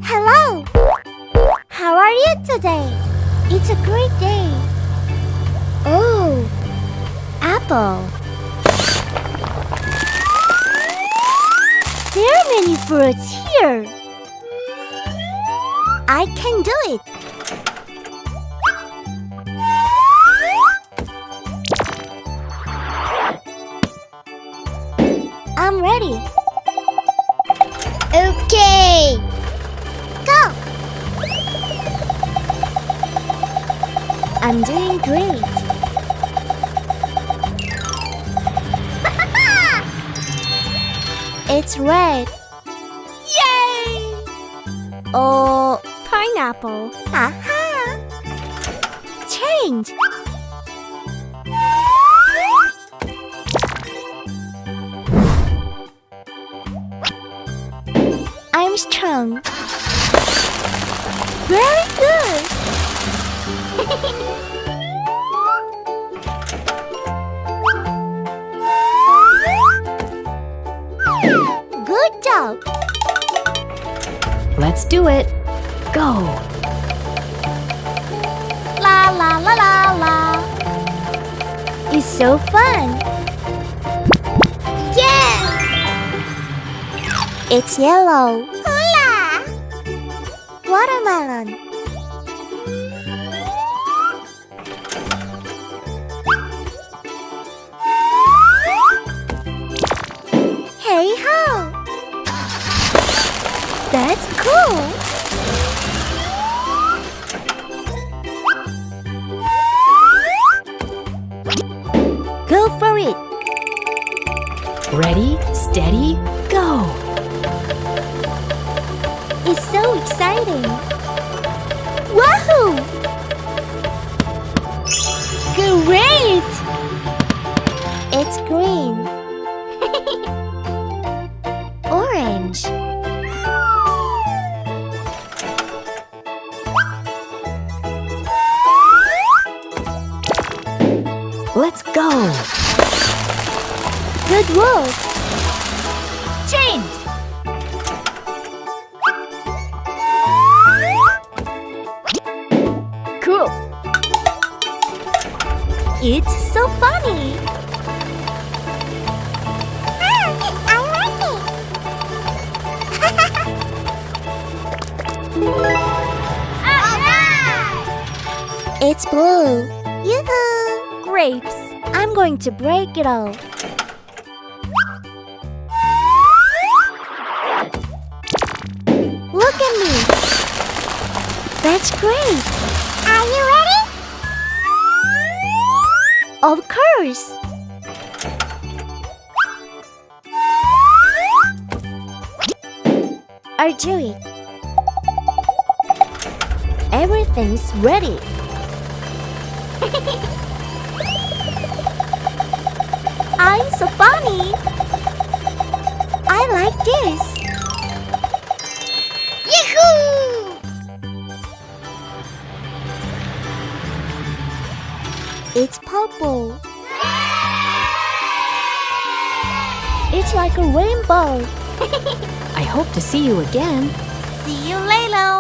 Hello! How are you today? It's a great day. Oh, apple. There are many fruits here. I can do it. I'm ready. Okay. Go. I'm doing great. It's red. Yay! Oh, pineapple. Aha! Change. I'm strong. Very good. Good job. Let's do it. Go. La la la la la. It's so fun. Yes! It's yellow. Hula! Watermelon. Hey ho! That's cool! Go for it! Ready, steady, go. It's so exciting! Wahoo! Great! It's green. Orange. Let's go. Good work! Change! Cool. It's so funny! I like it! It's blue! Yoo-hoo! Grapes! I'm going to break it all. Look at me! That's great! Are you ready? Of course! I'll do it. Everything's ready. I'm so funny. I like this. Yahoo! It's purple. It's like a rainbow. I hope to see you again. See you later.